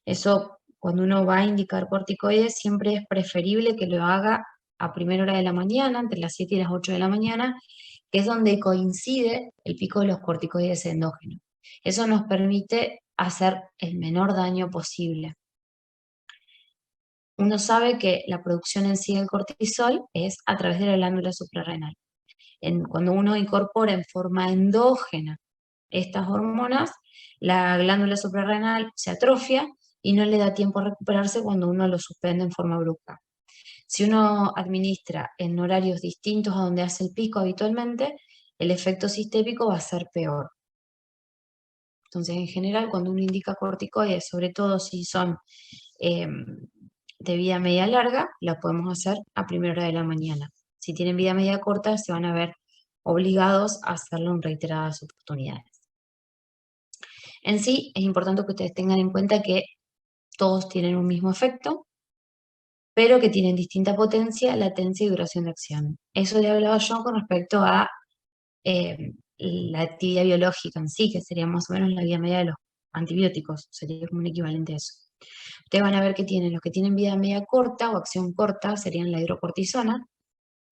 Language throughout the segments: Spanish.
Eso, cuando uno va a indicar corticoides, siempre es preferible que lo haga a primera hora de la mañana, entre las 7 y las 8 de la mañana, que es donde coincide el pico de los corticoides endógenos. Eso nos permite hacer el menor daño posible. Uno sabe que la producción en sí del cortisol es a través de la glándula suprarrenal. Cuando uno incorpora en forma endógena estas hormonas, la glándula suprarrenal se atrofia y no le da tiempo a recuperarse cuando uno lo suspende en forma brusca. Si uno administra en horarios distintos a donde hace el pico habitualmente, el efecto sistémico va a ser peor. Entonces, en general, cuando uno indica corticoides, sobre todo si son de vida media larga, la podemos hacer a primera hora de la mañana. Si tienen vida media corta, se van a ver obligados a hacerlo en reiteradas oportunidades. En sí, es importante que ustedes tengan en cuenta que todos tienen un mismo efecto, pero que tienen distinta potencia, latencia y duración de acción. Eso le hablaba yo con respecto a la actividad biológica en sí, que sería más o menos la vida media de los antibióticos, sería como un equivalente a eso. Ustedes van a ver que tienen los que tienen vida media corta o acción corta, serían la hidrocortisona,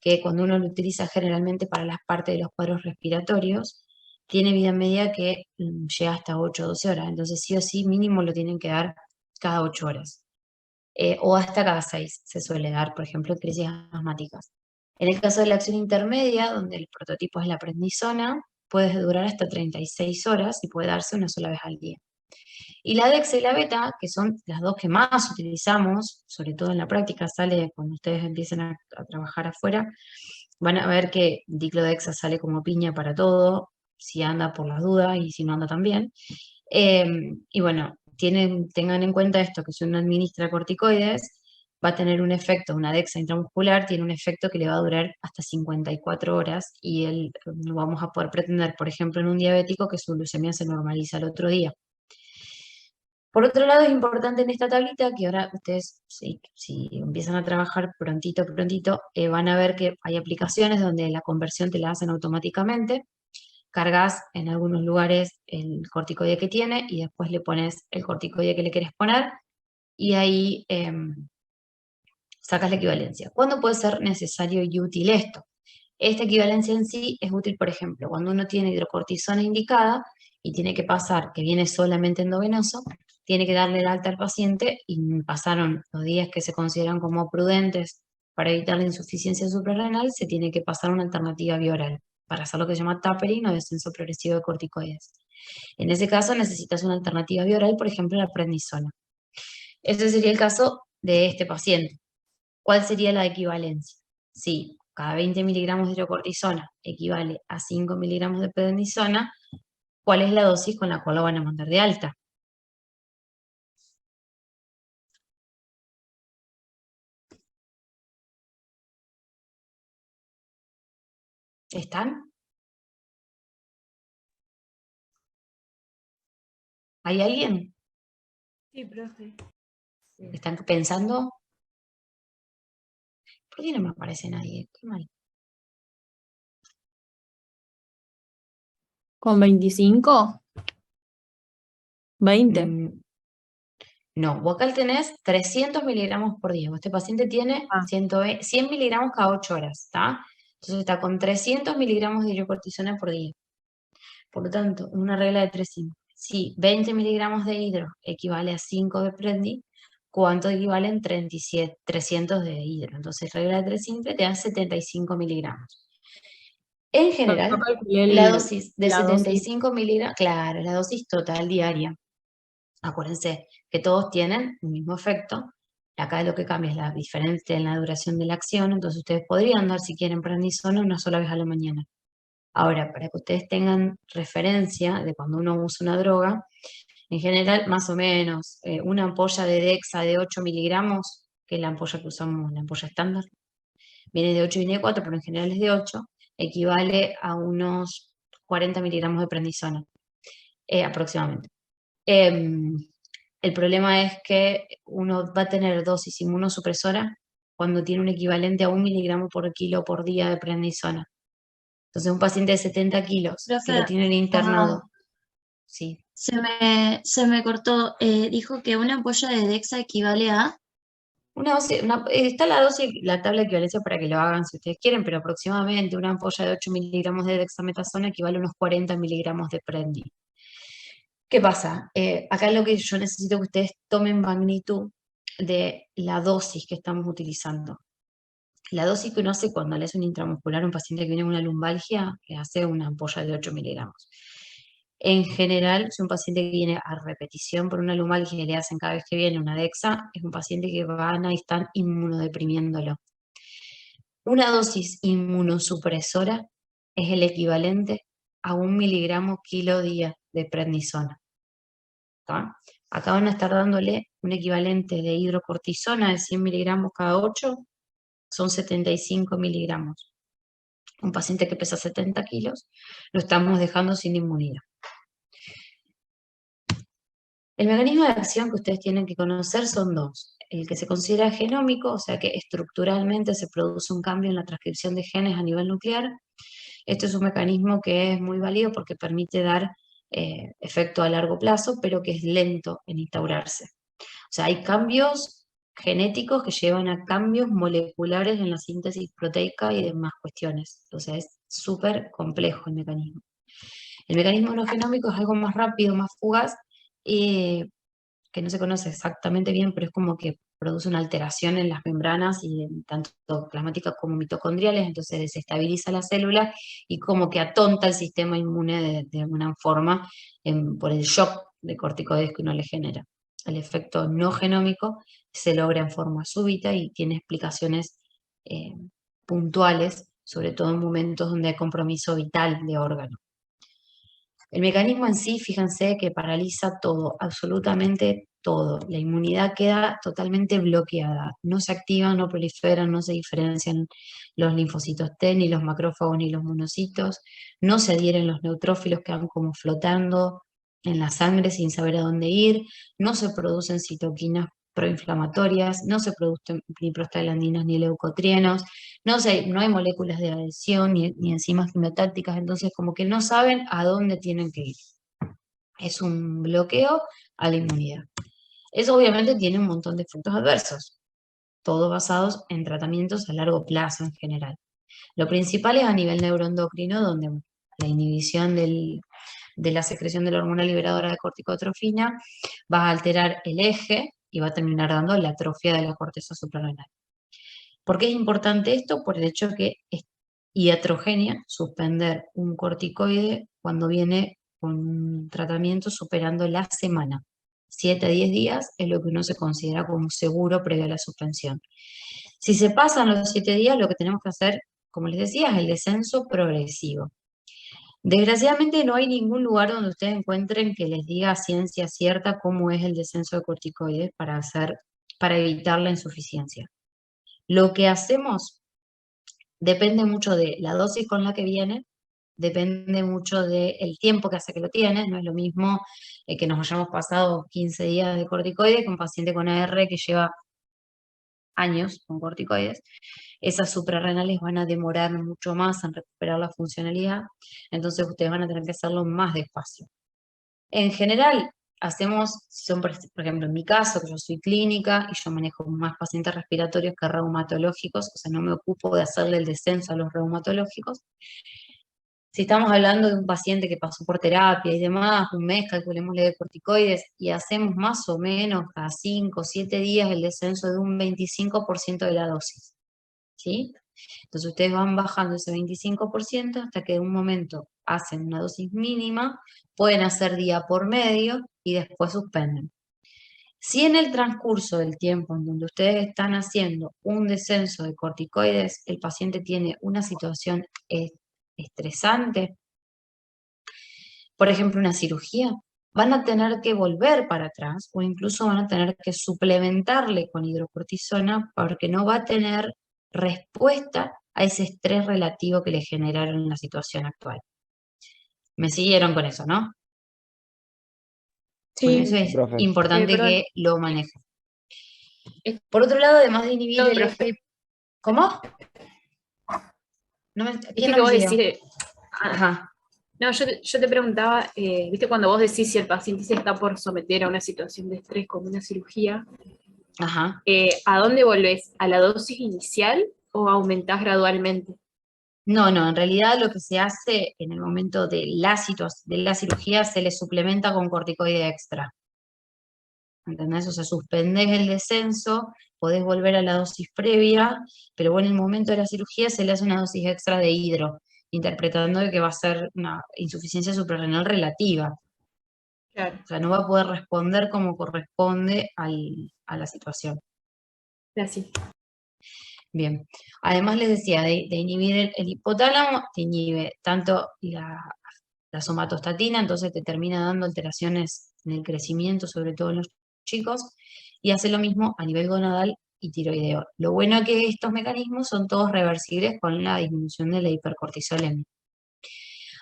que cuando uno lo utiliza generalmente para las partes de los cuadros respiratorios, tiene vida media que llega hasta 8 o 12 horas, entonces sí o sí mínimo lo tienen que dar cada 8 horas. O hasta cada 6 se suele dar, por ejemplo, en crisis asmáticas. En el caso de la acción intermedia, donde el prototipo es la prednisona, puede durar hasta 36 horas y puede darse una sola vez al día. Y la dexa y la beta, que son las dos que más utilizamos, sobre todo en la práctica, sale cuando ustedes empiecen a trabajar afuera, van a ver que diclodexa sale como piña para todo, si anda por las dudas y si no anda también. Y bueno, tengan en cuenta esto, que si uno administra corticoides, va a tener un efecto, una dexa intramuscular, tiene un efecto que le va a durar hasta 54 horas y no vamos a poder pretender, por ejemplo, en un diabético que su glucemia se normaliza el otro día. Por otro lado, es importante en esta tablita que ahora ustedes, si empiezan a trabajar prontito, van a ver que hay aplicaciones donde la conversión te la hacen automáticamente. Cargas en algunos lugares el corticoide que tiene y después le pones el corticoide que le quieres poner y ahí sacas la equivalencia. ¿Cuándo puede ser necesario y útil esto? Esta equivalencia en sí es útil, por ejemplo, cuando uno tiene hidrocortisona indicada y tiene que pasar, que viene solamente endovenoso, tiene que darle el alta al paciente y pasaron los días que se consideran como prudentes para evitar la insuficiencia suprarrenal, se tiene que pasar una alternativa bioral para hacer lo que se llama tapering o descenso progresivo de corticoides. En ese caso necesitas una alternativa bioral, por ejemplo, la prednisona. Ese sería el caso de este paciente. ¿Cuál sería la equivalencia? Sí, cada 20 miligramos de hidrocortisona equivale a 5 miligramos de prednisona, ¿cuál es la dosis con la cual lo van a mandar de alta? ¿Están? ¿Hay alguien? Sí, profe. ¿Están pensando? ¿Por qué no me aparece nadie? Qué mal. ¿Con 25? ¿20? Mm, no, vos acá tenés 300 miligramos por día. Este paciente tiene Ah, 100 miligramos cada 8 horas, ¿está? Entonces está con 300 miligramos de hidrocortisona por día. Por lo tanto, una regla de 3,5. Si 20 miligramos de hidro equivale a 5 de Prendi, ¿cuánto equivalen 300 de hidro? Entonces, regla de 3 simple te da 75 miligramos. En yo general, calculé la dosis de la dosis. 75 miligramos, claro, la dosis total diaria. Acuérdense que todos tienen el mismo efecto. Acá lo que cambia es la diferencia en la duración de la acción. Entonces, ustedes podrían dar, si quieren, prednisona una sola vez a la mañana. Ahora, para que ustedes tengan referencia de cuando uno usa una droga, en general, más o menos, una ampolla de Dexa de 8 miligramos, que es la ampolla que usamos, la ampolla estándar, viene de 8 y viene de 4, pero en general es de 8, equivale a unos 40 miligramos de prednisona, aproximadamente. Em, el problema es que uno va a tener dosis inmunosupresora cuando tiene un equivalente a 1 miligramo por kilo por día de prednisona. Entonces, un paciente de 70 kilos que Profe, lo tienen internado, sí. Se me cortó. Dijo que una ampolla de Dexa equivale a... Está la dosis, la tabla de equivalencia para que lo hagan si ustedes quieren, pero aproximadamente una ampolla de 8 miligramos de dexametasona equivale a unos 40 miligramos de Prendi. ¿Qué pasa? Acá lo que yo necesito que ustedes tomen magnitud de la dosis que estamos utilizando. La dosis que uno hace cuando le hace un intramuscular a un paciente que viene con una lumbalgia, que hace una ampolla de 8 miligramos. En general, si un paciente que viene a repetición por una lumbalgia y le hacen cada vez que viene una dexa, es un paciente que van a estar inmunodeprimiéndolo. Una dosis inmunosupresora es el equivalente a 1 miligramo kilo día de prednisona. ¿Tá? Acá van a estar dándole un equivalente de hidrocortisona de 100 miligramos cada 8, son 75 miligramos. Un paciente que pesa 70 kilos, lo estamos dejando sin inmunidad. El mecanismo de acción que ustedes tienen que conocer son dos. El que se considera genómico, o sea que estructuralmente se produce un cambio en la transcripción de genes a nivel nuclear. Este es un mecanismo que es muy válido porque permite dar efecto a largo plazo, pero que es lento en instaurarse. O sea, hay cambios genéticos que llevan a cambios moleculares en la síntesis proteica y demás cuestiones. O sea, es súper complejo el mecanismo. El mecanismo no genómico es algo más rápido, más fugaz, que no se conoce exactamente bien, pero es como que produce una alteración en las membranas, y tanto plasmáticas como mitocondriales, entonces desestabiliza la célula y como que atonta el sistema inmune de alguna forma por el shock de corticoides que uno le genera. El efecto no genómico se logra en forma súbita y tiene explicaciones puntuales, sobre todo en momentos donde hay compromiso vital de órgano. El mecanismo en sí, fíjense que paraliza todo, absolutamente todo. La inmunidad queda totalmente bloqueada. No se activan, no proliferan, no se diferencian los linfocitos T, ni los macrófagos, ni los monocitos. No se adhieren los neutrófilos, que van como flotando en la sangre sin saber a dónde ir. No se producen citoquinas proinflamatorias, no se producen ni prostaglandinas ni leucotrienos, no hay moléculas de adhesión ni enzimas quimiotácticas, entonces como que no saben a dónde tienen que ir. Es un bloqueo a la inmunidad. Eso obviamente tiene un montón de efectos adversos, todos basados en tratamientos a largo plazo en general. Lo principal es a nivel neuroendocrino, donde la inhibición de la secreción de la hormona liberadora de corticotrofina va a alterar el eje y va a terminar dando la atrofia de la corteza suprarrenal. ¿Por qué es importante esto? Por el hecho de que es iatrogenia suspender un corticoide cuando viene con un tratamiento superando la semana. 7 a 10 días es lo que uno se considera como seguro previo a la suspensión. Si se pasan los 7 días, lo que tenemos que hacer, como les decía, es el descenso progresivo. Desgraciadamente no hay ningún lugar donde ustedes encuentren que les diga a ciencia cierta cómo es el descenso de corticoides para evitar la insuficiencia. Lo que hacemos depende mucho de la dosis con la que viene, depende mucho del tiempo que hace que lo tiene. No es lo mismo que nos hayamos pasado 15 días de corticoides que un paciente con AR que lleva años con corticoides. Esas suprarrenales van a demorar mucho más en recuperar la funcionalidad, entonces ustedes van a tener que hacerlo más despacio. En general, por ejemplo, en mi caso, que yo soy clínica y yo manejo más pacientes respiratorios que reumatológicos, o sea, no me ocupo de hacerle el descenso a los reumatológicos. Si estamos hablando de un paciente que pasó por terapia y demás, un mes, calculémosle de corticoides, y hacemos más o menos cada 5 o 7 días el descenso de un 25% de la dosis, ¿sí? Entonces ustedes van bajando ese 25% hasta que en un momento hacen una dosis mínima, pueden hacer día por medio y después suspenden. Si en el transcurso del tiempo en donde ustedes están haciendo un descenso de corticoides, el paciente tiene una situación estresante, por ejemplo una cirugía, van a tener que volver para atrás o incluso van a tener que suplementarle con hidrocortisona porque no va a tener respuesta a ese estrés relativo que le generaron en la situación actual. ¿Me siguieron con eso, no? Bueno, eso Sí, es Profe. importante perdón. que lo manejen. Por otro lado, además de inhibir No, el profe. eje... ¿Cómo? ¿Quién Viste no que me vos siguió? decís, Ajá. No, yo te preguntaba, viste, cuando vos decís si el paciente se está por someter a una situación de estrés como una cirugía, Ajá. ¿a dónde volvés? ¿A la dosis inicial o aumentás gradualmente? No, en realidad lo que se hace en el momento de de la cirugía se le suplementa con corticoide extra. ¿Entendés? O sea, suspendés el descenso, podés volver a la dosis previa, pero bueno, en el momento de la cirugía se le hace una dosis extra de hidro, interpretando de que va a ser una insuficiencia suprarrenal relativa. Claro, O sea, no va a poder responder como corresponde a la situación. así. Bien. Además les decía, de inhibir el hipotálamo, te inhibe tanto la somatostatina, entonces te termina dando alteraciones en el crecimiento, sobre todo en los chicos, y hace lo mismo a nivel gonadal y tiroideo. Lo bueno es que estos mecanismos son todos reversibles con la disminución de la hipercortisolemia.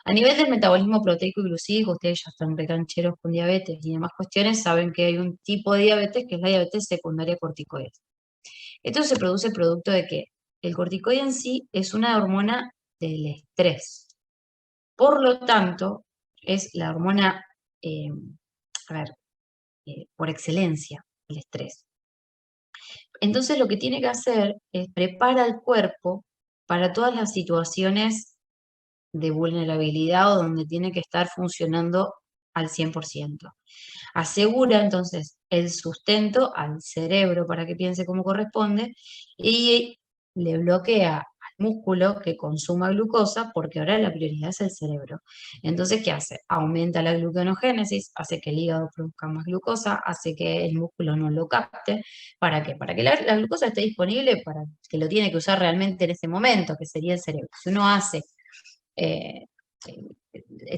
A nivel del metabolismo proteico y glucídico, ustedes ya están recancheros con diabetes y demás cuestiones, saben que hay un tipo de diabetes que es la diabetes secundaria corticoide. Esto se produce producto de que el corticoide en sí es una hormona del estrés. Por lo tanto, es la hormona, eh, a ver, por excelencia, el estrés. Entonces lo que tiene que hacer es prepara al cuerpo para todas las situaciones de vulnerabilidad o donde tiene que estar funcionando al 100%. Asegura entonces el sustento al cerebro para que piense como corresponde y le bloquea al músculo que consuma glucosa porque ahora la prioridad es el cerebro. Entonces, ¿qué hace? Aumenta la gluconeogénesis, hace que el hígado produzca más glucosa, hace que el músculo no lo capte. ¿Para qué? Para que la glucosa esté disponible para que lo tiene que usar realmente en ese momento, que sería el cerebro. Si uno hace eh,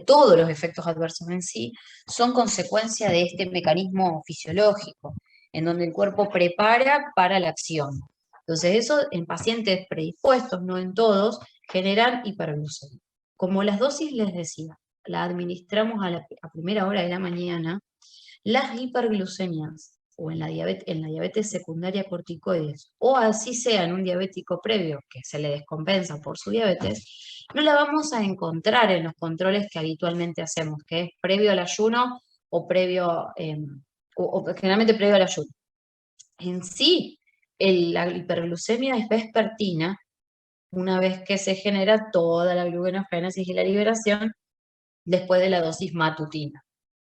todos los efectos adversos en sí son consecuencia de este mecanismo fisiológico, en donde el cuerpo prepara para la acción. Entonces, eso en pacientes predispuestos, no en todos, generan hiperglucemia. Como las dosis les decía, la administramos a primera hora de la mañana, las hiperglucemias o en la diabetes secundaria corticoides, o así sea en un diabético previo que se le descompensa por su diabetes, no la vamos a encontrar en los controles que habitualmente hacemos, que es previo al ayuno o o generalmente previo al ayuno. En sí, la hiperglucemia es vespertina, una vez que se genera toda la gluconeogénesis y la liberación después de la dosis matutina.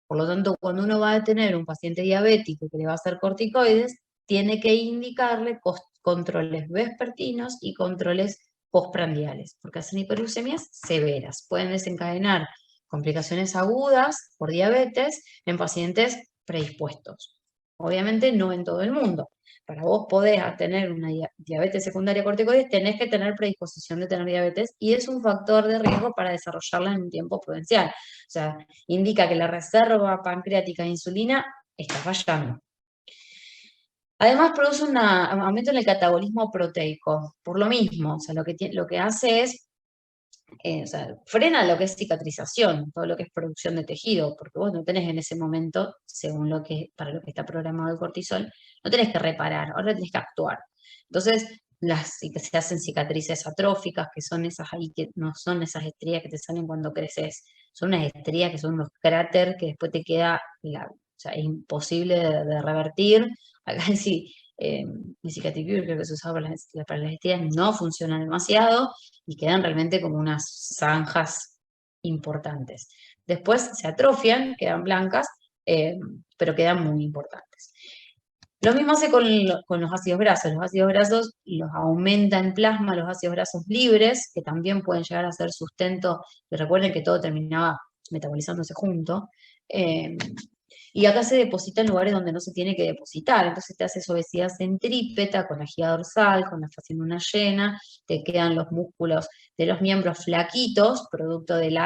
Por lo tanto, cuando uno va a tener un paciente diabético que le va a hacer corticoides, tiene que indicarle controles vespertinos y controles postprandiales, porque hacen hiperglucemias severas. Pueden desencadenar complicaciones agudas por diabetes en pacientes predispuestos. Obviamente no en todo el mundo. Para vos poder tener una diabetes secundaria corticoides, tenés que tener predisposición de tener diabetes y es un factor de riesgo para desarrollarla en un tiempo prudencial. O sea, indica que la reserva pancreática de insulina está fallando. Además, produce un aumento en el catabolismo proteico, por lo mismo, o sea, lo que hace es, o sea, frena lo que es cicatrización, todo lo que es producción de tejido, porque vos no tenés en ese momento, según para lo que está programado el cortisol, no tenés que reparar, ahora tenés que actuar. Entonces, se hacen cicatrices atróficas, que son esas ahí que no son esas estrías que te salen cuando creces, son unas estrías que son unos cráteres que después te queda, o sea, es imposible de revertir. Acá sí, el cicatricure creo que se usaba para las estrías, no funciona demasiado y quedan realmente como unas zanjas importantes. Después se atrofian, quedan blancas, pero quedan muy importantes. Lo mismo hace con los ácidos grasos. Los ácidos grasos los aumenta en plasma, los ácidos grasos libres, que también pueden llegar a ser sustento, pero recuerden que todo terminaba metabolizándose junto. Y acá se deposita en lugares donde no se tiene que depositar, entonces te haces obesidad centrípeta con la giga dorsal, con la fascia luna llena, te quedan los músculos de los miembros flaquitos, producto del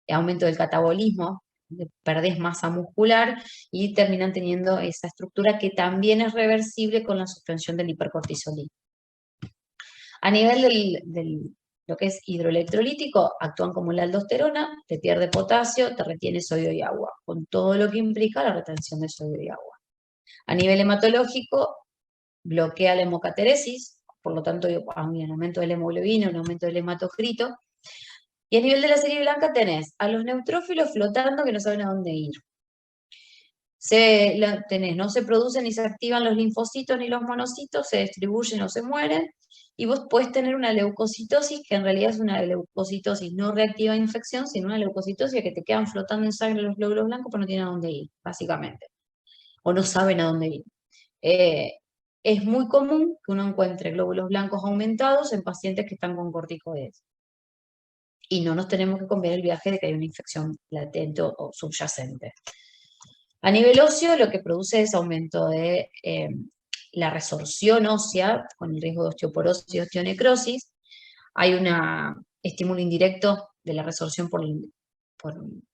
aumento del catabolismo, perdés masa muscular y terminan teniendo esa estructura que también es reversible con la suspensión del hipercortisolismo. A nivel lo que es hidroelectrolítico, actúan como la aldosterona, te pierde potasio, te retiene sodio y agua, con todo lo que implica la retención de sodio y agua. A nivel hematológico, bloquea la hemocateresis, por lo tanto hay un aumento de la hemoglobina, un aumento del hematocrito, Y a nivel de la serie blanca tenés a los neutrófilos flotando que no saben a dónde ir. No se producen ni se activan los linfocitos ni los monocitos, se distribuyen o se mueren, y vos podés tener una leucocitosis que en realidad es una leucocitosis no reactiva de infección, sino una leucocitosis que te quedan flotando en sangre los glóbulos blancos pero no tienen a dónde ir, básicamente, o no saben a dónde ir. Es muy común que uno encuentre glóbulos blancos aumentados en pacientes que están con corticoides. Y no nos tenemos que confiar el viaje de que hay una infección latente o subyacente. A nivel óseo, lo que produce es aumento de la resorción ósea, con el riesgo de osteoporosis y osteonecrosis. Hay un estímulo indirecto de la resorción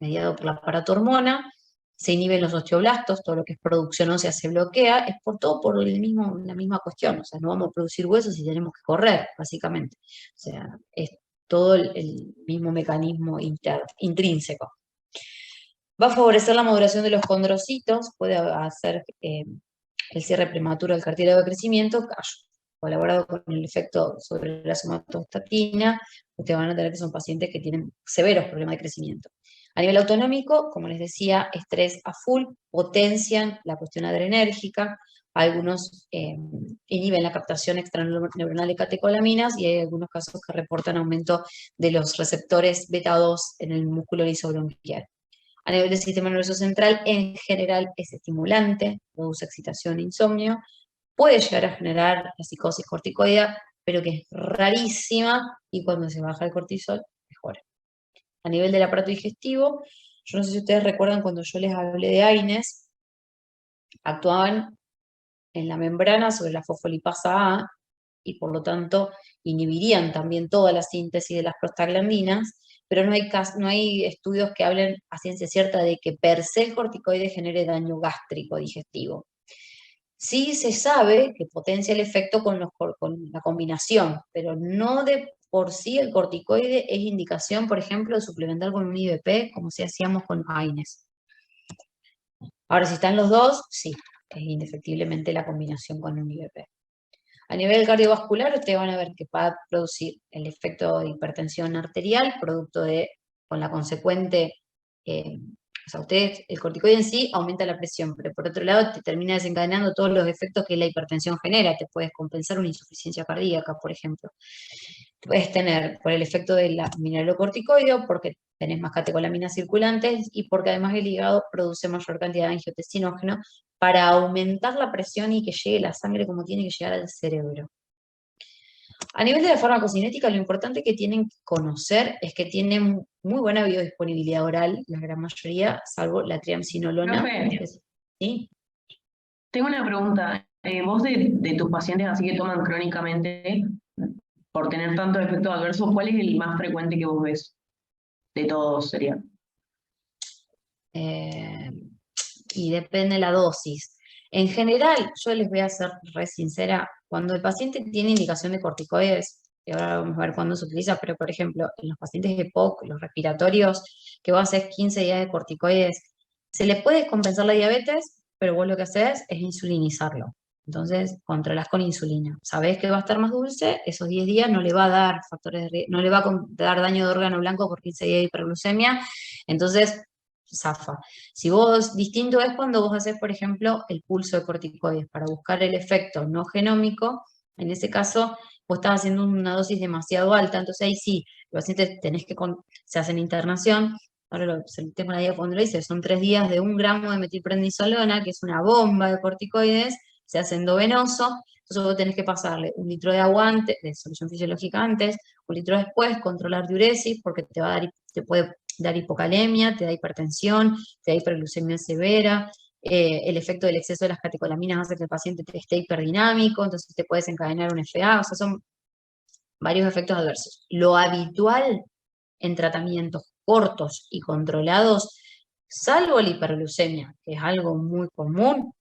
mediado por la paratormona. Se inhiben los osteoblastos, todo lo que es producción ósea se bloquea, es por la misma cuestión. O sea, no vamos a producir huesos si tenemos que correr, básicamente. O sea, es todo el mismo mecanismo intrínseco. Va a favorecer la maduración de los condrocitos, puede hacer el cierre prematuro del cartílago de crecimiento, colaborado con el efecto sobre la somatostatina. Ustedes van a tener que son pacientes que tienen severos problemas de crecimiento. A nivel autonómico, como les decía, estrés a full, potencian la cuestión adrenérgica, algunos inhiben la captación extraneuronal de catecolaminas y hay algunos casos que reportan aumento de los receptores beta 2 en el músculo lisobronquial. A nivel del sistema nervioso central, en general es estimulante, produce excitación e insomnio, puede llegar a generar la psicosis corticoidea, pero que es rarísima y cuando se baja el cortisol, mejora. A nivel del aparato digestivo, yo no sé si ustedes recuerdan cuando yo les hablé de AINES, actuaban en la membrana sobre la fosfolipasa A y por lo tanto inhibirían también toda la síntesis de las prostaglandinas, pero no hay estudios que hablen a ciencia cierta de que per se el corticoide genere daño gástrico digestivo. Sí se sabe que potencia el efecto con la combinación, pero no de por sí el corticoide es indicación, por ejemplo, de suplementar con un IBP, como si hacíamos con AINES. Ahora, si están los dos, sí, es indefectiblemente la combinación con un IBP. A nivel cardiovascular, ustedes van a ver que va a producir el efecto de hipertensión arterial, producto con la consecuente, o sea, el corticoide en sí aumenta la presión, pero por otro lado te termina desencadenando todos los efectos que la hipertensión genera, te puedes compensar una insuficiencia cardíaca, por ejemplo. Puedes tener por el efecto del mineralocorticoide, porque tenés más catecolaminas circulantes y porque además el hígado produce mayor cantidad de angiotensinógeno para aumentar la presión y que llegue la sangre como tiene que llegar al cerebro. A nivel de la farmacocinética, lo importante que tienen que conocer es que tienen muy buena biodisponibilidad oral, la gran mayoría, salvo la triamcinolona. ¿Sí? Tengo una pregunta. Vos de tus pacientes así que toman crónicamente, por tener tantos efectos adversos, ¿cuál es el más frecuente que vos ves? De todos sería. Y depende de la dosis. En general, yo les voy a ser re sincera, cuando el paciente tiene indicación de corticoides, y ahora vamos a ver cuándo se utiliza, pero por ejemplo, en los pacientes de EPOC, los respiratorios, que vos haces 15 días de corticoides, se le puede compensar la diabetes, pero vos lo que haces es insulinizarlo. Entonces, controlás con insulina. Sabés que va a estar más dulce, esos 10 días no le va a dar factores de riesgo, no le va a dar daño de órgano blanco por 15 días de hiperglucemia, entonces zafa. Si vos, distinto es cuando vos haces, por ejemplo, el pulso de corticoides para buscar el efecto no genómico, en ese caso vos estás haciendo una dosis demasiado alta, entonces ahí sí, los pacientes se hacen internación. Ahora el tema de la diacondice son 3 días de 1 gramo de metilprednisolona, que es una bomba de corticoides, se hace endovenoso, entonces vos tenés que pasarle 1 litro de agua antes, de solución fisiológica antes, 1 litro después, controlar diuresis, porque te puede dar hipocalemia, te da hipertensión, te da hiperglucemia severa, el efecto del exceso de las catecolaminas hace que el paciente esté hiperdinámico, entonces te puede desencadenar un FA, o sea, son varios efectos adversos. Lo habitual en tratamientos cortos y controlados, salvo la hiperglucemia, que es algo muy común,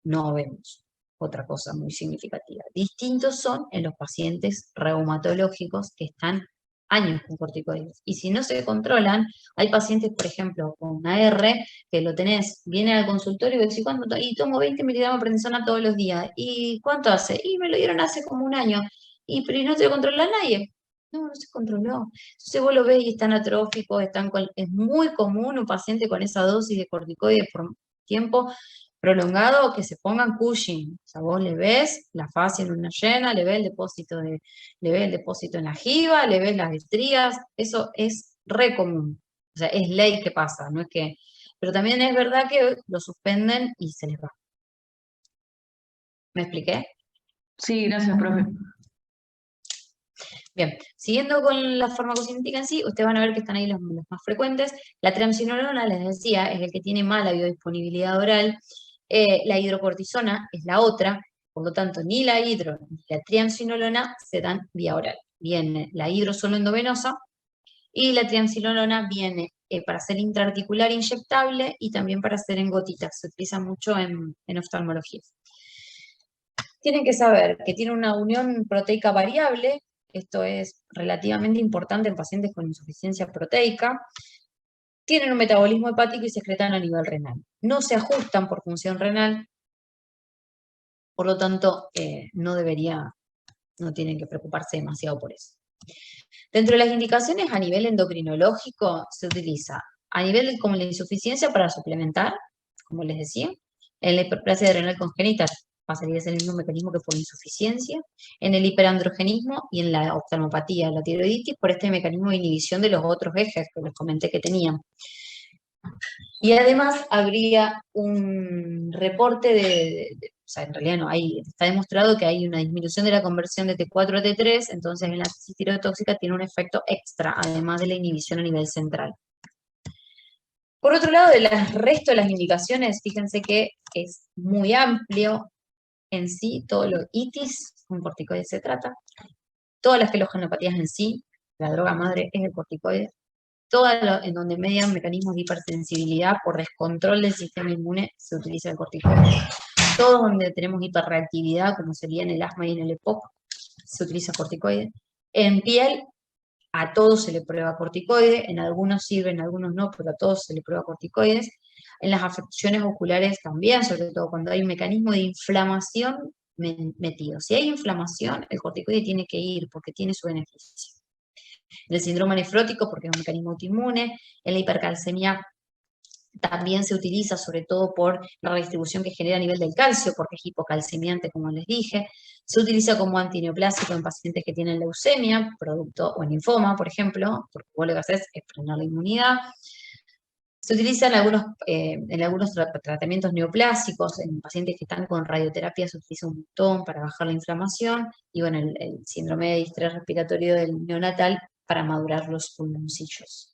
no vemos otra cosa muy significativa. Distintos son en los pacientes reumatológicos que están años con corticoides. Y si no se controlan, hay pacientes, por ejemplo, con AR, que lo tenés, viene al consultorio y decís, ¿cuánto? Y tomo 20 miligramos de prednisona todos los días. ¿Y cuánto hace? Y me lo dieron hace como 1 año. Pero no te lo controla nadie. No se controló. Entonces vos lo ves y están atróficos, es muy común un paciente con esa dosis de corticoides por tiempo prolongado que se pongan Cushing. O sea, vos le ves la fascia en una llena, le ves el depósito en la jiba, le ves las estrías, eso es re común. O sea, es ley que pasa, no es que. Pero también es verdad que lo suspenden y se les va. ¿Me expliqué? Sí, gracias, profe. Bien, siguiendo con la farmacocinética en sí, ustedes van a ver que están ahí los más frecuentes. La triamcinolona, les decía, es el que tiene mala biodisponibilidad oral. La hidrocortisona es la otra, por lo tanto, ni la hidro ni la triamcinolona se dan vía oral. Viene la hidro solo endovenosa y la triamcinolona viene para ser intraarticular inyectable y también para ser en gotitas. Se utiliza mucho en oftalmología. Tienen que saber que tiene una unión proteica variable. Esto es relativamente importante en pacientes con insuficiencia proteica. Tienen un metabolismo hepático y se excretan a nivel renal. No se ajustan por función renal, por lo tanto, no tienen que preocuparse demasiado por eso. Dentro de las indicaciones a nivel endocrinológico se utiliza a nivel como la insuficiencia para suplementar, como les decía, en la hiperplasia renal congénita pasaría a ser el mismo mecanismo que por insuficiencia, en el hiperandrogenismo y en la oftalmopatía, la tiroiditis, por este mecanismo de inhibición de los otros ejes que les comenté que tenían. Y además habría un reporte o sea, en realidad no, está demostrado que hay una disminución de la conversión de T4 a T3, entonces en la abscesis tirotóxica tiene un efecto extra, además de la inhibición a nivel central. Por otro lado, del resto de las indicaciones, fíjense que es muy amplio en sí, todo lo itis, un corticoide se trata, todas las quelogenopatías en sí, la droga madre es el corticoide, todas en donde median mecanismos de hipersensibilidad por descontrol del sistema inmune se utiliza el corticoide. Todos donde tenemos hiperreactividad, como sería en el asma y en el EPOC, se utiliza corticoide. En piel, a todos se le prueba corticoide, en algunos sirven, en algunos no, pero a todos se le prueba corticoides. En las afecciones oculares también, sobre todo cuando hay un mecanismo de inflamación metido. Si hay inflamación, el corticoide tiene que ir porque tiene su beneficio. En el síndrome nefrótico, porque es un mecanismo autoinmune, en la hipercalcemia también se utiliza sobre todo por la redistribución que genera a nivel del calcio, porque es hipocalcemiante, como les dije. Se utiliza como antineoplásico en pacientes que tienen leucemia, o en linfoma, por ejemplo, porque vos lo que haces es frenar la inmunidad. Se utiliza en algunos tratamientos neoplásicos, en pacientes que están con radioterapia se utiliza un montón para bajar la inflamación, y bueno, el síndrome de distrés respiratorio del neonatal para madurar los pulmoncillos.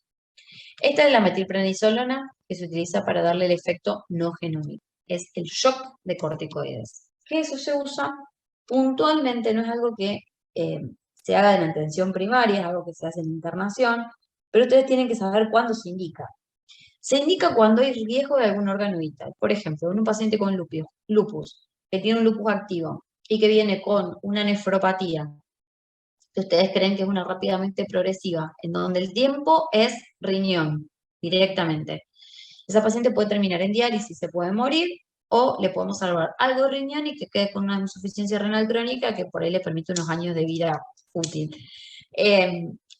Esta es la metilprednisolona que se utiliza para darle el efecto no genómico. Es el shock de corticoides. Que eso se usa puntualmente, no es algo que se haga en atención primaria, es algo que se hace en internación, pero ustedes tienen que saber cuándo se indica. Se indica cuando hay riesgo de algún órgano vital. Por ejemplo, en un paciente con lupus, que tiene un lupus activo y que viene con una nefropatía, que ustedes creen que es una rápidamente progresiva, en donde el tiempo es riñón, directamente. Esa paciente puede terminar en diálisis, se puede morir, o le podemos salvar algo de riñón y que quede con una insuficiencia renal crónica que por ahí le permite unos años de vida útil.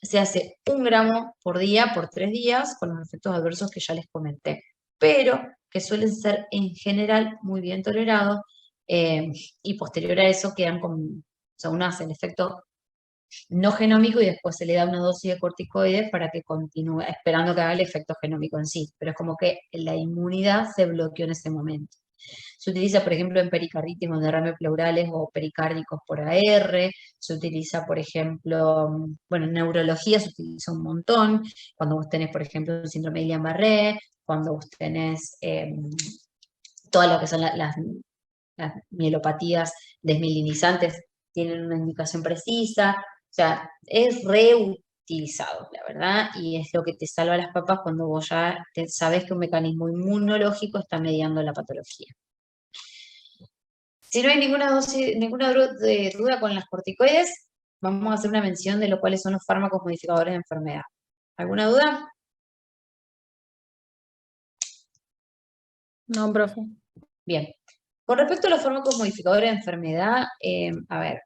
Se hace 1 gramo por día por 3 días con los efectos adversos que ya les comenté, pero que suelen ser en general muy bien tolerados, y posterior a eso quedan con, o sea, uno hace el efecto no genómico y después se le da una dosis de corticoides para que continúe, esperando que haga el efecto genómico en sí, pero es como que la inmunidad se bloqueó en ese momento. Se utiliza, por ejemplo, en pericarditis con derrames pleurales o pericárdicos por AR, se utiliza, por ejemplo, bueno, en neurología se utiliza un montón, cuando vos tenés, por ejemplo, el síndrome de Guillain-Barré, cuando vos tenés todas lo que son las mielopatías desmielinizantes, tienen una indicación precisa, o sea, es reutilizado, la verdad, y es lo que te salva las papas cuando vos ya sabes que un mecanismo inmunológico está mediando la patología. Si no hay ninguna duda con las corticoides, vamos a hacer una mención de lo cuales son los fármacos modificadores de enfermedad. ¿Alguna duda? No, profe. Bien. Con respecto a los fármacos modificadores de enfermedad, a ver,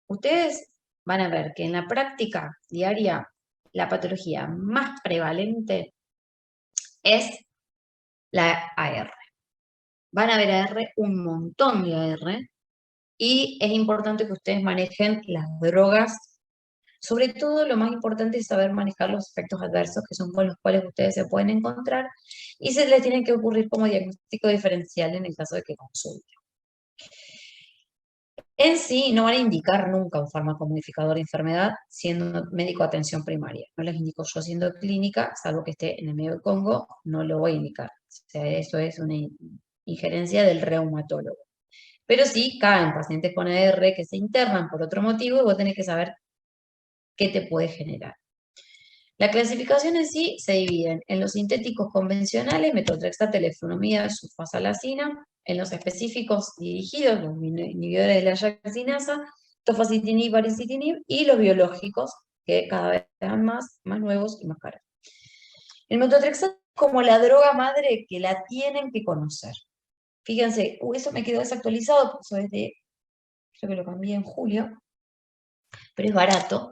ustedes van a ver que en la práctica diaria la patología más prevalente es la AR. Van a ver AR, un montón de AR, y es importante que ustedes manejen las drogas. Sobre todo, lo más importante es saber manejar los efectos adversos, que son con los cuales ustedes se pueden encontrar, y se les tiene que ocurrir como diagnóstico diferencial en el caso de que consulten. En sí, no van a indicar nunca un fármaco modificador de enfermedad siendo médico de atención primaria. No les indico yo siendo clínica, salvo que esté en el medio del Congo, no lo voy a indicar. O sea, eso es una injerencia del reumatólogo. Pero sí caen pacientes con AR que se internan por otro motivo y vos tenés que saber qué te puede generar. La clasificación en sí se divide en los sintéticos convencionales, metotrexato, leflunomida, sulfasalacina, en los específicos dirigidos, los inhibidores de la YAC-cinasa, tofacitinib, baricitinib, y los biológicos, que cada vez son más nuevos y más caros. El metotrexato es como la droga madre que la tienen que conocer. Fíjense, eso me quedó desactualizado, eso es de, creo que lo cambié en julio, pero es barato.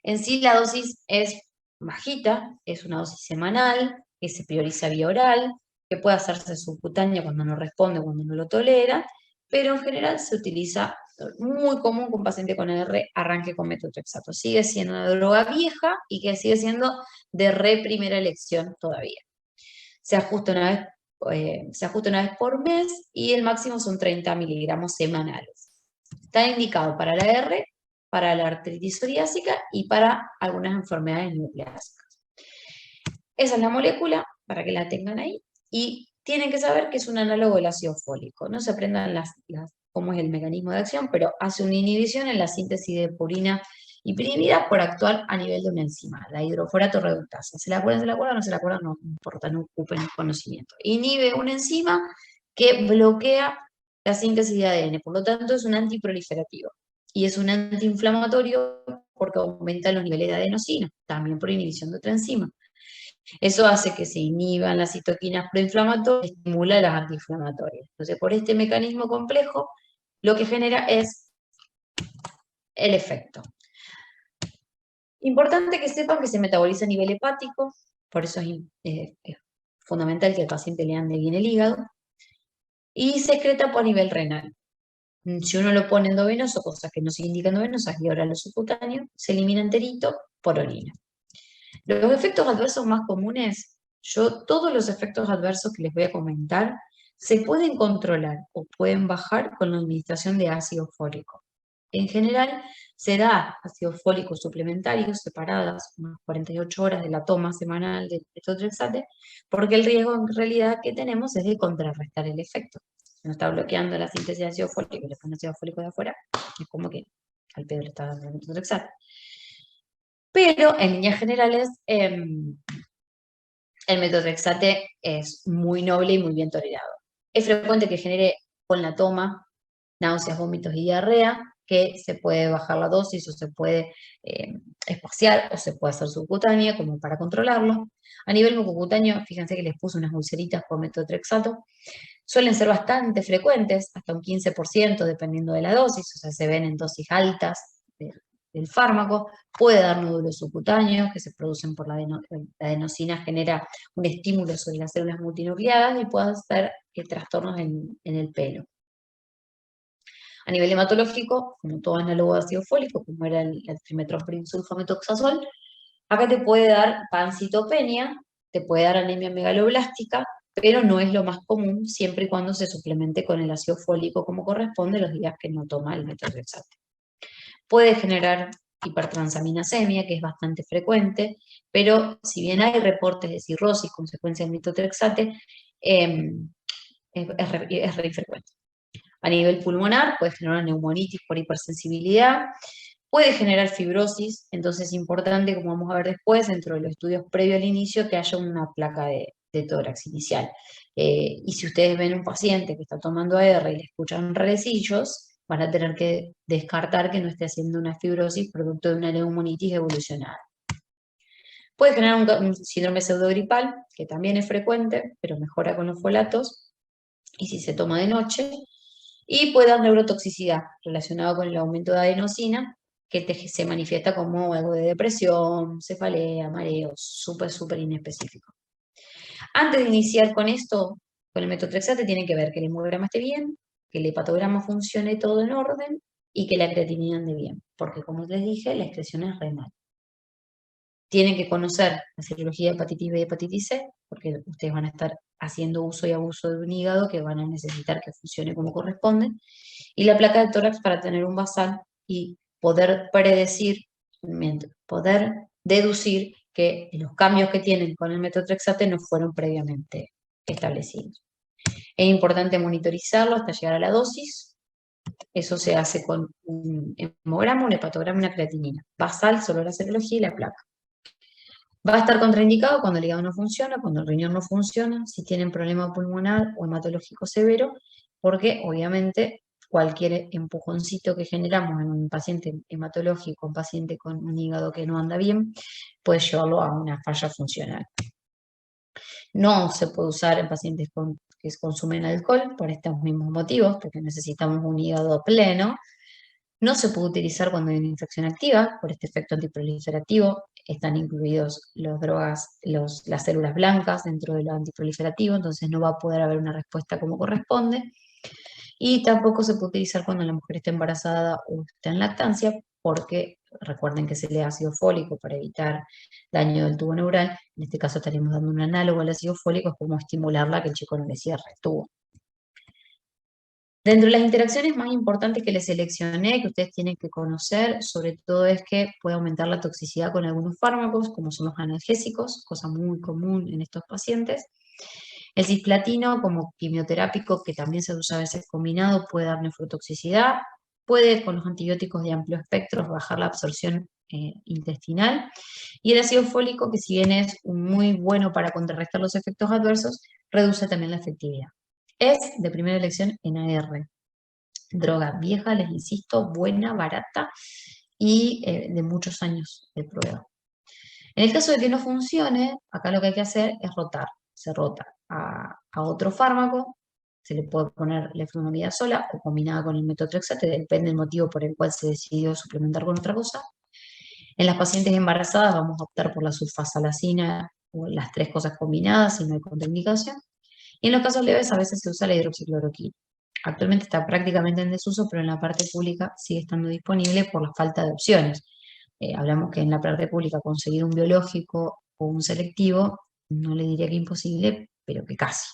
En sí la dosis es bajita, es una dosis semanal, que se prioriza vía oral, que puede hacerse subcutánea cuando no responde, cuando no lo tolera, pero en general se utiliza muy común que un paciente con AR arranque con metotrexato. Sigue siendo una droga vieja y que sigue siendo de primera elección todavía. Se ajusta una vez por mes y el máximo son 30 miligramos semanales. Está indicado para la AR, para la artritis psoriásica y para algunas enfermedades nucleásicas. Esa es la molécula, para que la tengan ahí, y tienen que saber que es un análogo del ácido fólico. No se aprendan cómo es el mecanismo de acción, pero hace una inhibición en la síntesis de purina hipridimida por actuar a nivel de una enzima, la hidroforato reductasa. ¿Se la acuerdan? ¿No se la acuerdan? No importa, no ocupen conocimiento. Inhibe una enzima que bloquea la síntesis de ADN, por lo tanto es un antiproliferativo. Y es un antiinflamatorio porque aumenta los niveles de adenosina, también por inhibición de otra enzima. Eso hace que se inhiban las citoquinas proinflamatorias, estimula las antiinflamatorias. Entonces, por este mecanismo complejo, lo que genera es el efecto. Importante que sepan que se metaboliza a nivel hepático, por eso es fundamental que al paciente le ande bien el hígado, y se excreta por nivel renal. Si uno lo pone endovenoso, cosas que no se indican endovenosas y oral o subcutáneo, se elimina enterito por orina. Los efectos adversos más comunes, todos los efectos adversos que les voy a comentar, se pueden controlar o pueden bajar con la administración de ácido fólico. En general, se da ácido fólico suplementario separadas unas 48 horas de la toma semanal de metotrexate, porque el riesgo en realidad que tenemos es de contrarrestar el efecto. Si no está bloqueando la síntesis de ácido fólico y le pone ácido fólico de afuera, es como que al pedo le está dando metotrexate. Pero en líneas generales, el metotrexate es muy noble y muy bien tolerado. Es frecuente que genere con la toma náuseas, vómitos y diarrea, que se puede bajar la dosis o se puede espaciar o se puede hacer subcutánea como para controlarlo. A nivel mucocutáneo, fíjense que les puse unas ulceritas por metotrexato. Suelen ser bastante frecuentes, hasta un 15% dependiendo de la dosis, o sea, se ven en dosis altas del fármaco. Puede dar nódulos subcutáneos que se producen por la adenosina, genera un estímulo sobre las células multinucleadas y puede hacer trastornos en el pelo. A nivel hematológico, como todo análogo de ácido fólico, como era el trimethoprim sulfametoxazol, acá te puede dar pancitopenia, te puede dar anemia megaloblástica, pero no es lo más común siempre y cuando se suplemente con el ácido fólico como corresponde los días que no toma el metotrexate. Puede generar hipertransaminasemia, que es bastante frecuente, pero si bien hay reportes de cirrosis consecuencia del metotrexate, es re infrecuente. A nivel pulmonar puede generar neumonitis por hipersensibilidad, puede generar fibrosis, entonces es importante, como vamos a ver después, dentro de los estudios previos al inicio, que haya una placa de tórax inicial. Y si ustedes ven un paciente que está tomando AR y le escuchan rarecillos, van a tener que descartar que no esté haciendo una fibrosis producto de una neumonitis evolucionada. Puede generar un síndrome pseudogripal, que también es frecuente, pero mejora con los folatos, y si se toma de noche, y puede dar neurotoxicidad relacionado con el aumento de adenosina que se manifiesta como algo de depresión, cefalea, mareos, súper inespecífico. Antes de iniciar con esto, con el metotrexate, tienen que ver que el hemograma esté bien, que el hepatograma funcione todo en orden y que la creatinina ande bien, porque como les dije, la excreción es renal. Tienen que conocer la serología de hepatitis B y hepatitis C, porque ustedes van a estar haciendo uso y abuso de un hígado que van a necesitar que funcione como corresponde, y la placa de tórax para tener un basal y poder predecir, poder deducir que los cambios que tienen con el metotrexate no fueron previamente establecidos. Es importante monitorizarlo hasta llegar a la dosis. Eso se hace con un hemograma, un hepatograma y una creatinina. Basal, solo la serología y la placa. Va a estar contraindicado cuando el hígado no funciona, cuando el riñón no funciona, si tienen problema pulmonar o hematológico severo, porque obviamente cualquier empujoncito que generamos en un paciente hematológico, un paciente con un hígado que no anda bien, puede llevarlo a una falla funcional. No se puede usar en pacientes que consumen alcohol por estos mismos motivos, porque necesitamos un hígado pleno. No se puede utilizar cuando hay una infección activa por este efecto antiproliferativo. Están incluidos las células blancas dentro de lo antiproliferativo, entonces no va a poder haber una respuesta como corresponde. Y tampoco se puede utilizar cuando la mujer está embarazada o está en lactancia, porque recuerden que se le da ácido fólico para evitar daño del tubo neural. En este caso estaremos dando un análogo al ácido fólico, es como estimularla que el chico no le cierre el tubo. Dentro de las interacciones más importantes que les seleccioné, que ustedes tienen que conocer, sobre todo es que puede aumentar la toxicidad con algunos fármacos, como son los analgésicos, cosa muy común en estos pacientes. El cisplatino como quimioterápico, que también se usa a veces combinado, puede dar nefrotoxicidad, puede con los antibióticos de amplio espectro bajar la absorción intestinal, y el ácido fólico, que si bien es muy bueno para contrarrestar los efectos adversos, reduce también la efectividad. Es de primera elección en AR. Droga vieja, les insisto, buena, barata y de muchos años de prueba. En el caso de que no funcione, acá lo que hay que hacer es rotar. Se rota a otro fármaco, se le puede poner leflunomida sola o combinada con el metotrexate, depende del motivo por el cual se decidió suplementar con otra cosa. En las pacientes embarazadas vamos a optar por la sulfasalacina o las tres cosas combinadas si no hay contraindicación. Y en los casos leves a veces se usa la hidroxicloroquina. Actualmente está prácticamente en desuso, pero en la parte pública sigue estando disponible por la falta de opciones. Hablamos que en la parte pública conseguir un biológico o un selectivo, no le diría que imposible, pero que casi.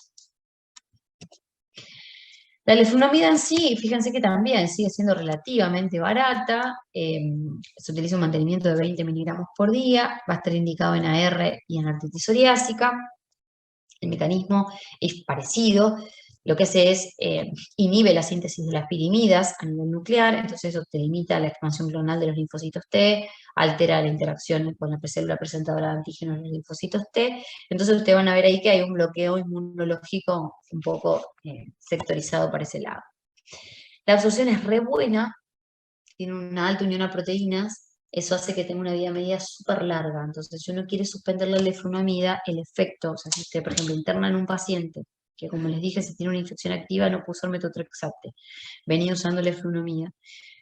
La leflunomida en sí, fíjense que también sigue siendo relativamente barata, se utiliza un mantenimiento de 20 miligramos por día, va a estar indicado en AR y en artritis psoriásica. El mecanismo es parecido, lo que hace es inhibe la síntesis de las pirimidas a nivel nuclear, entonces eso te limita la expansión clonal de los linfocitos T, altera la interacción con la célula presentadora de antígenos de los linfocitos T, entonces ustedes van a ver ahí que hay un bloqueo inmunológico un poco sectorizado para ese lado. La absorción es re buena, tiene una alta unión a proteínas, eso hace que tenga una vida media súper larga. Entonces, si uno quiere suspender la leflunomida, el efecto, o sea, si usted, por ejemplo, interna en un paciente, que como les dije, si tiene una infección activa, no puede usar metotrexate, venía usando leflunomida.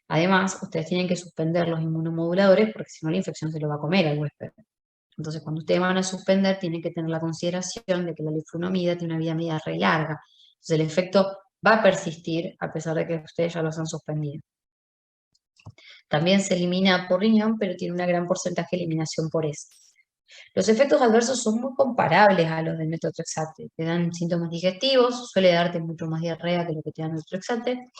Además, ustedes tienen que suspender los inmunomoduladores, porque si no la infección se lo va a comer al huésped. Entonces, cuando ustedes van a suspender, tienen que tener la consideración de que la leflunomida tiene una vida media re larga. Entonces, el efecto va a persistir, a pesar de que ustedes ya los han suspendido. También se elimina por riñón, pero tiene un gran porcentaje de eliminación por heces. Los efectos adversos son muy comparables a los del metotrexate. Te dan síntomas digestivos, suele darte mucho más diarrea que lo que te da el metotrexate,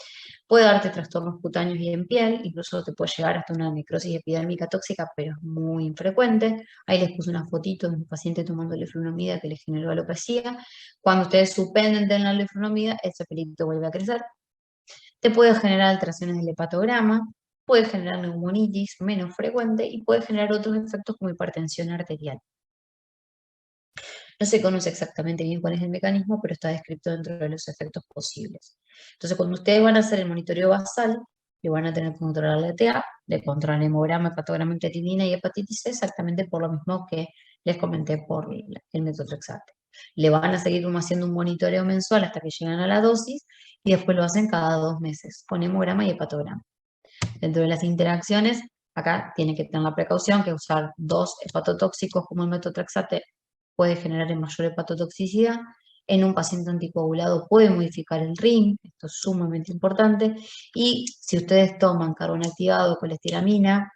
puede darte trastornos cutáneos y en piel, incluso te puede llegar hasta una necrosis epidérmica tóxica, pero es muy infrecuente. Ahí les puse una fotito de un paciente tomando leflunomida que le generó alopecia. Cuando ustedes suspenden de la leflunomida, ese pelito vuelve a crecer. Te puede generar alteraciones del hepatograma, puede generar neumonitis menos frecuente y puede generar otros efectos como hipertensión arterial. No se conoce exactamente bien cuál es el mecanismo, pero está descrito dentro de los efectos posibles. Entonces, cuando ustedes van a hacer el monitoreo basal, le van a tener que controlar la ETA, le controlan hemograma, hepatograma, creatinina y hepatitis C, exactamente por lo mismo que les comenté por el metotrexate. Le van a seguir haciendo un monitoreo mensual hasta que llegan a la dosis y después lo hacen cada 2 meses, con hemograma y hepatograma. Dentro de las interacciones Acá tiene que tener la precaución que usar 2 hepatotóxicos como el metotrexate puede generar mayor hepatotoxicidad. En un paciente anticoagulado puede modificar el ring, esto es sumamente importante. Y si ustedes toman carbón activado, colestiramina,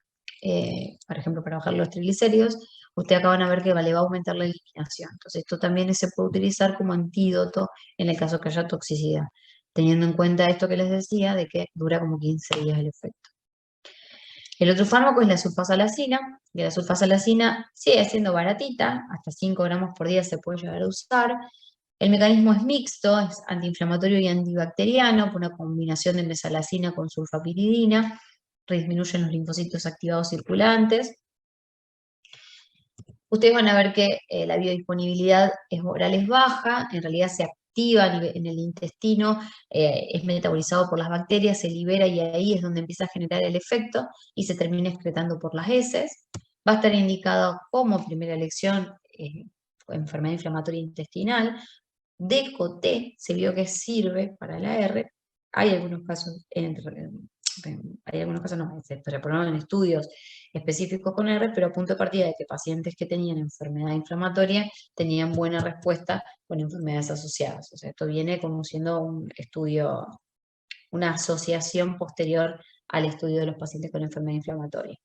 por ejemplo, para bajar los triglicéridos, ustedes acaban a ver que le va a aumentar la eliminación. Entonces, esto también se puede utilizar como antídoto en el caso que haya toxicidad, teniendo en cuenta esto que les decía, de que dura como 15 días el efecto. El otro fármaco es la sulfasalacina, que la sulfasalacina sigue siendo baratita, hasta 5 gramos por día se puede llegar a usar. El mecanismo es mixto, es antiinflamatorio y antibacteriano, por una combinación de mesalacina con sulfapiridina, disminuyen los linfocitos activados circulantes. Ustedes van a ver que la biodisponibilidad oral es baja, en realidad se activa en el intestino, es metabolizado por las bacterias, se libera y ahí es donde empieza a generar el efecto y se termina excretando por las heces. Va a estar indicado como primera elección enfermedad inflamatoria intestinal. DCOT se vio que sirve para la R. Hay algunos casos, no, se reprobaron en estudios específicos con R, pero a punto de partida de que pacientes que tenían enfermedad inflamatoria tenían buena respuesta con enfermedades asociadas. O sea, esto viene como siendo un estudio, una asociación posterior al estudio de los pacientes con enfermedad inflamatoria.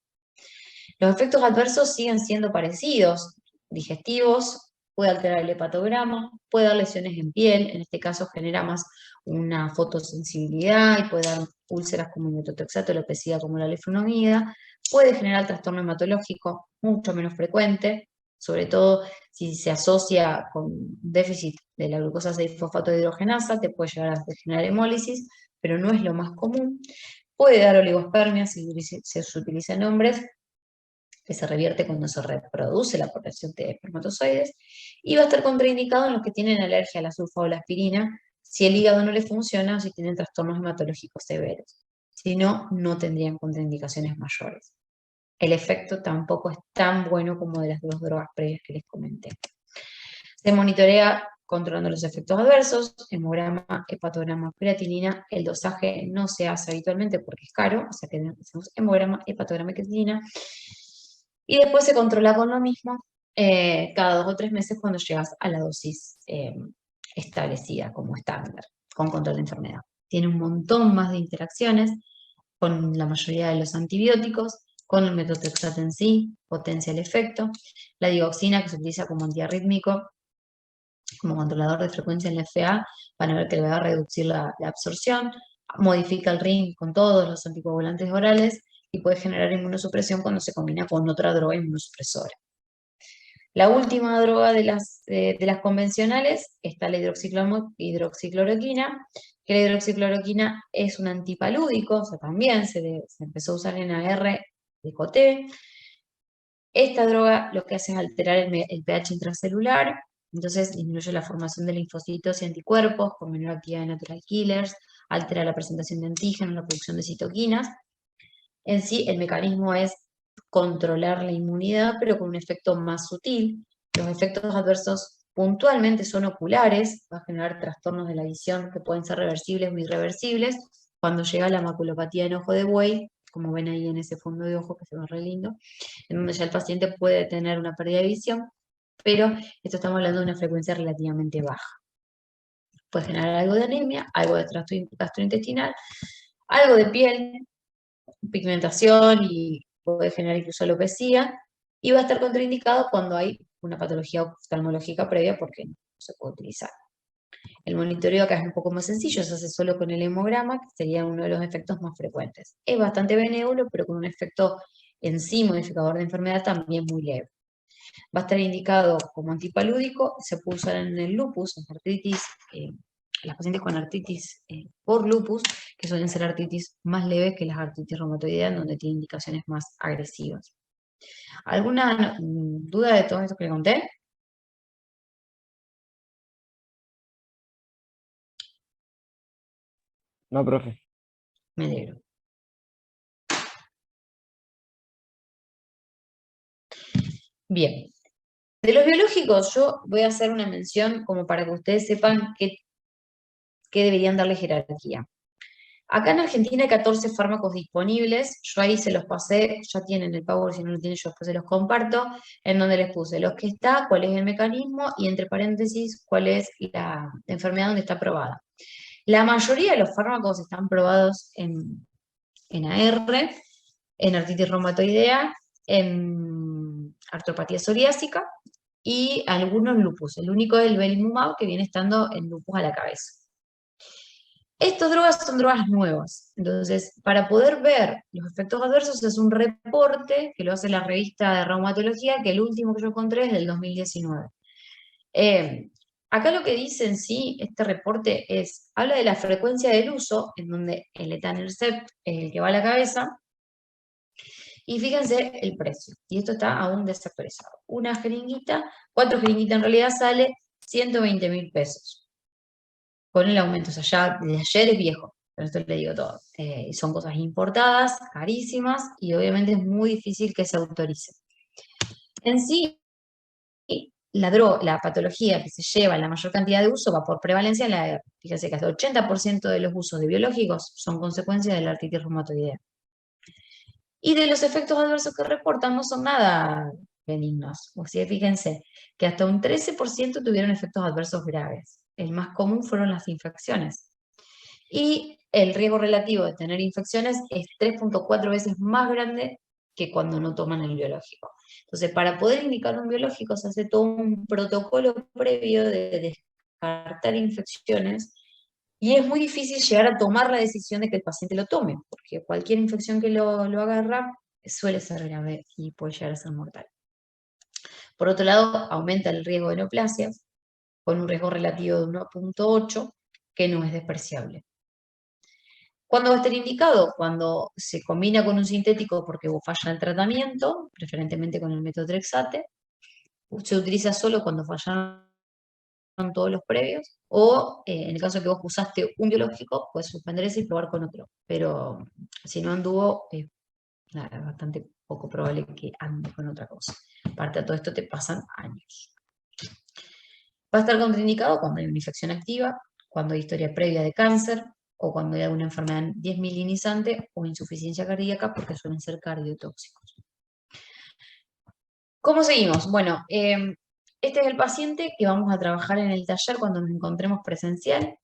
Los efectos adversos siguen siendo parecidos, digestivos, puede alterar el hepatograma, puede dar lesiones en piel, en este caso genera más una fotosensibilidad y puede dar úlceras como el metotrexato, alopecia como la leflunomida, puede generar trastorno hematológico mucho menos frecuente, sobre todo si se asocia con déficit de la glucosa 6-fosfato dehidrogenasa, te puede llegar a generar hemólisis, pero no es lo más común. Puede dar oligospermia si se utiliza en hombres, que se revierte cuando se reproduce la población de espermatozoides, y va a estar contraindicado en los que tienen alergia a la sulfa o la aspirina, si el hígado no les funciona o si tienen trastornos hematológicos severos. Si no, no tendrían contraindicaciones mayores. El efecto tampoco es tan bueno como de las 2 drogas previas que les comenté. Se monitorea controlando los efectos adversos, hemograma, hepatograma, creatinina. El dosaje no se hace habitualmente porque es caro, o sea que hacemos hemograma, hepatograma y creatinina. Y después se controla con lo mismo cada 2 o 3 meses cuando llegas a la dosis establecida como estándar, con control de enfermedad. Tiene un montón más de interacciones con la mayoría de los antibióticos, con el metotrexato en sí, potencia el efecto. La digoxina, que se utiliza como antiarrítmico, como controlador de frecuencia en la FA, van a ver que le va a reducir la absorción, modifica el ring con todos los anticoagulantes orales y puede generar inmunosupresión cuando se combina con otra droga inmunosupresora. La última droga de las convencionales está la hidroxicloroquina, que la hidroxicloroquina es un antipalúdico, o sea, también se empezó a usar en AR de COT. Esta droga lo que hace es alterar el pH intracelular, entonces disminuye la formación de linfocitos y anticuerpos con menor actividad de natural killers, altera la presentación de antígenos, la producción de citoquinas. En sí, el mecanismo es controlar la inmunidad, pero con un efecto más sutil. Los efectos adversos puntualmente son oculares, va a generar trastornos de la visión que pueden ser reversibles o irreversibles. Cuando llega la maculopatía en ojo de buey, como ven ahí en ese fondo de ojo que se ve re lindo, en donde ya el paciente puede tener una pérdida de visión, pero esto estamos hablando de una frecuencia relativamente baja. Puede generar algo de anemia, algo de trastorno gastrointestinal, algo de piel, pigmentación y puede generar incluso alopecia, y va a estar contraindicado cuando hay una patología oftalmológica previa porque no se puede utilizar. El monitoreo acá es un poco más sencillo, se hace solo con el hemograma, que sería uno de los efectos más frecuentes. Es bastante benévolo, pero con un efecto en sí modificador de enfermedad también muy leve. Va a estar indicado como antipalúdico, se puede usar en el lupus, en artritis, las pacientes con artritis por lupus, que suelen ser artritis más leves que las artritis reumatoideas, donde tiene indicaciones más agresivas. ¿Alguna duda de todo esto que le conté? No, profe. Me alegro. Bien. De los biológicos, yo voy a hacer una mención como para que ustedes sepan qué deberían darle jerarquía. Acá en Argentina hay 14 fármacos disponibles, yo ahí se los pasé, ya tienen el Power, si no lo tienen yo después se los comparto, en donde les puse los que está, cuál es el mecanismo y entre paréntesis cuál es la enfermedad donde está probada. La mayoría de los fármacos están probados en AR, en artritis reumatoidea, en artropatía psoriásica y algunos lupus. El único es el belimumab que viene estando en lupus a la cabeza. Estas drogas son drogas nuevas, entonces para poder ver los efectos adversos es un reporte que lo hace la revista de reumatología, que el último que yo encontré es del 2019. Acá lo que dice en sí este reporte habla de la frecuencia del uso, en donde el etanercept es el que va a la cabeza, y fíjense el precio, y esto está aún desactualizado. Una jeringuita, 4 jeringuitas en realidad sale 120.000 pesos. Con el aumento, o sea, ya desde ayer es viejo, pero esto le digo todo. Son cosas importadas, carísimas, y obviamente es muy difícil que se autorice. En sí, la patología que se lleva la mayor cantidad de uso va por prevalencia en la AR. Fíjense que hasta el 80% de los usos de biológicos son consecuencia de la artritis reumatoidea. Y de los efectos adversos que reportan no son nada benignos. O sea, fíjense que hasta un 13% tuvieron efectos adversos graves. El más común fueron las infecciones. Y el riesgo relativo de tener infecciones es 3.4 veces más grande que cuando no toman el biológico. Entonces, para poder indicar un biológico se hace todo un protocolo previo de descartar infecciones y es muy difícil llegar a tomar la decisión de que el paciente lo tome, porque cualquier infección que lo agarra suele ser grave y puede llegar a ser mortal. Por otro lado, aumenta el riesgo de neoplasias, con un riesgo relativo de 1.8, que no es despreciable. ¿Cuándo va a estar indicado? Cuando se combina con un sintético porque falla el tratamiento, preferentemente con el metotrexate. Se utiliza solo cuando fallaron todos los previos, o en el caso de que vos usaste un biológico, puedes suspender ese y probar con otro. Pero si no anduvo, es bastante poco probable que ande con otra cosa. Aparte de todo esto te pasan años. Va a estar contraindicado cuando hay una infección activa, cuando hay historia previa de cáncer, o cuando hay alguna enfermedad desmielinizante o insuficiencia cardíaca, porque suelen ser cardiotóxicos. ¿Cómo seguimos? Bueno, este es el paciente que vamos a trabajar en el taller cuando nos encontremos presencial.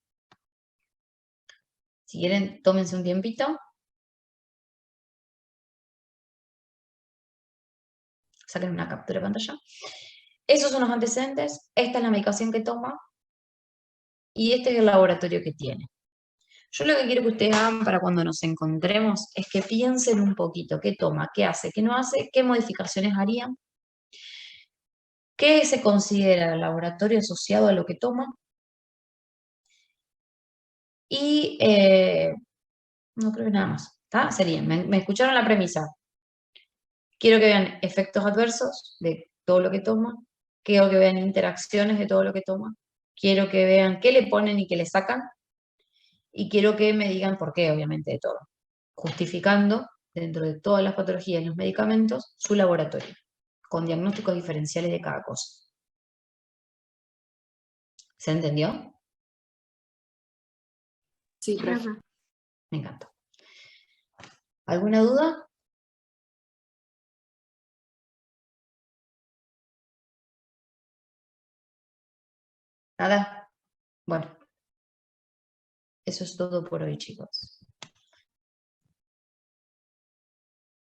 Si quieren, tómense un tiempito. Saquen una captura de pantalla. Esos son los antecedentes, esta es la medicación que toma y este es el laboratorio que tiene. Yo lo que quiero que ustedes hagan para cuando nos encontremos es que piensen un poquito qué toma, qué hace, qué no hace, qué modificaciones harían, qué se considera el laboratorio asociado a lo que toma y no creo que nada más. ¿Está? Sería, me escucharon la premisa. Quiero que vean efectos adversos de todo lo que toma, quiero que vean interacciones de todo lo que toma, quiero que vean qué le ponen y qué le sacan, y quiero que me digan por qué, obviamente, de todo, justificando, dentro de todas las patologías y los medicamentos, su laboratorio, con diagnósticos diferenciales de cada cosa. ¿Se entendió? Sí, profe. Me encantó. ¿Alguna duda? ¿Nada? Bueno, eso es todo por hoy, chicos.